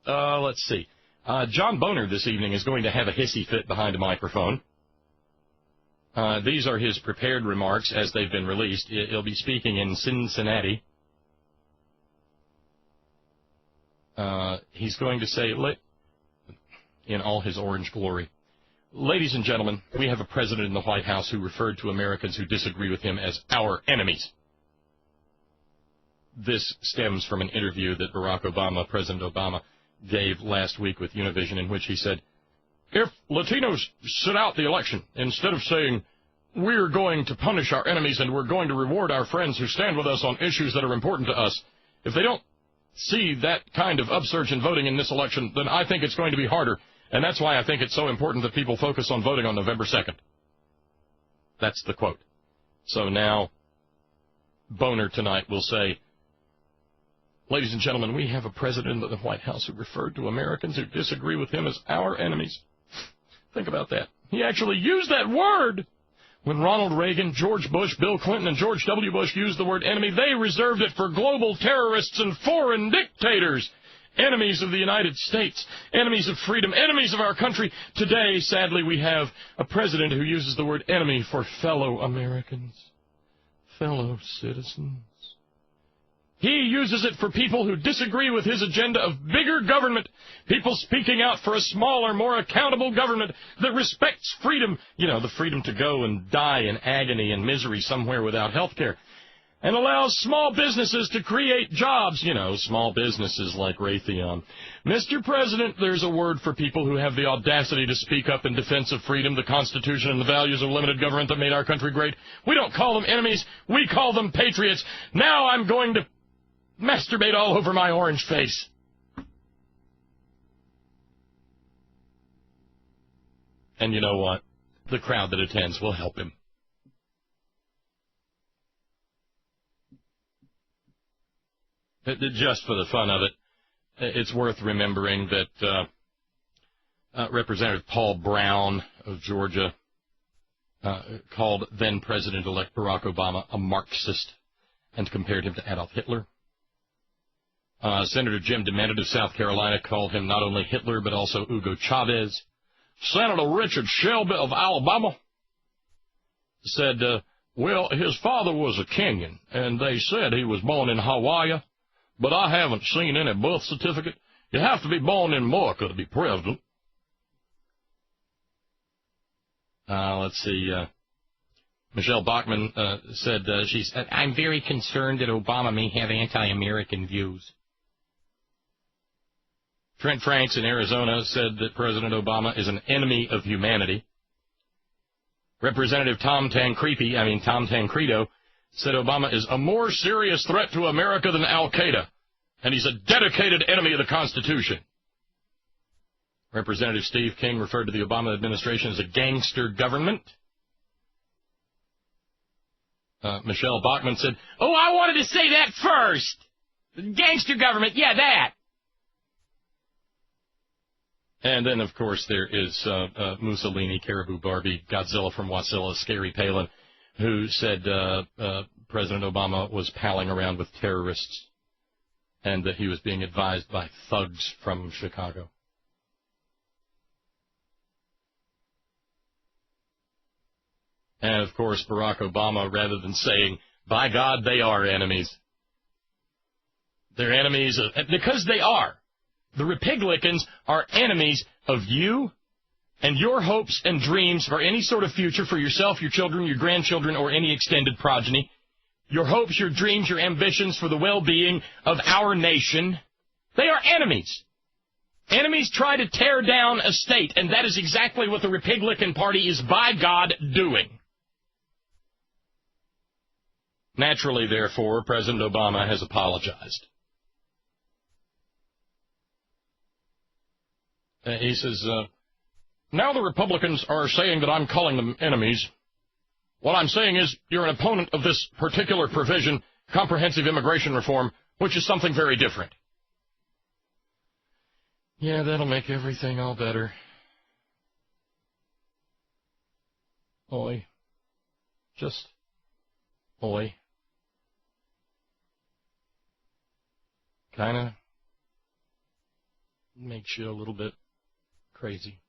Let's see. John Boehner this evening is going to have a hissy fit behind a microphone. These are his prepared remarks as they've been released. He'll be speaking in Cincinnati. He's going to say, in all his orange glory, "Ladies and gentlemen, we have a president in the White House who referred to Americans who disagree with him as our enemies." This stems from an interview that President Obama, gave last week with Univision, in which he said, "If Latinos sit out the election, instead of saying, we're going to punish our enemies and we're going to reward our friends who stand with us on issues that are important to us, if they don't see that kind of upsurge in voting in this election, then I think it's going to be harder. And that's why I think it's so important that people focus on voting on November 2nd. That's the quote. So now, Boehner tonight will say, "Ladies and gentlemen, we have a president of the White House who referred to Americans who disagree with him as our enemies." Think about that. He actually used that word. When Ronald Reagan, George Bush, Bill Clinton, and George W. Bush used the word enemy, they reserved it for global terrorists and foreign dictators. Enemies of the United States, enemies of freedom, enemies of our country. Today, sadly, we have a president who uses the word enemy for fellow Americans, fellow citizens. He uses it for people who disagree with his agenda of bigger government, people speaking out for a smaller, more accountable government that respects freedom, the freedom to go and die in agony and misery somewhere without health care, and allows small businesses to create jobs, small businesses like Raytheon. Mr. President, there's a word for people who have the audacity to speak up in defense of freedom, the Constitution, and the values of limited government that made our country great. We don't call them enemies. We call them patriots. Now I'm going to masturbate all over my orange face. And you know what? The crowd that attends will help him. Just for the fun of it, it's worth remembering that Representative Paul Brown of Georgia called then-President-elect Barack Obama a Marxist and compared him to Adolf Hitler. Senator Jim DeMented of South Carolina called him not only Hitler but also Hugo Chavez. Senator Richard Shelby of Alabama said, well, his father was a Kenyan, and they said he was born in Hawaii, but I haven't seen any birth certificate. You have to be born in America to be president. Let's see. Michelle Bachmann said, I'm very concerned that Obama may have anti-American views. Trent Franks in Arizona said that President Obama is an enemy of humanity. Representative Tom Tancredo, said Obama is a more serious threat to America than Al-Qaeda, and he's a dedicated enemy of the Constitution. Representative Steve King referred to the Obama administration as a gangster government. Michelle Bachmann said, I wanted to say that first. Gangster government, yeah, that. And then, of course, there is Mussolini, Caribou Barbie, Godzilla from Wasilla, Scary Palin, who said President Obama was palling around with terrorists and that he was being advised by thugs from Chicago. And, of course, Barack Obama, rather than saying, by God, they are enemies. They're enemies because they are. The Republicans are enemies of you and your hopes and dreams for any sort of future for yourself, your children, your grandchildren, or any extended progeny. Your hopes, your dreams, your ambitions for the well-being of our nation. They are enemies. Enemies try to tear down a state, and that is exactly what the Republican Party is, by God, doing. Naturally, therefore, President Obama has apologized. He says, now the Republicans are saying that I'm calling them enemies. What I'm saying is you're an opponent of this particular provision, comprehensive immigration reform, which is something very different. Yeah, that'll make everything all better. Oi. Just oi. Kinda makes you a little bit crazy.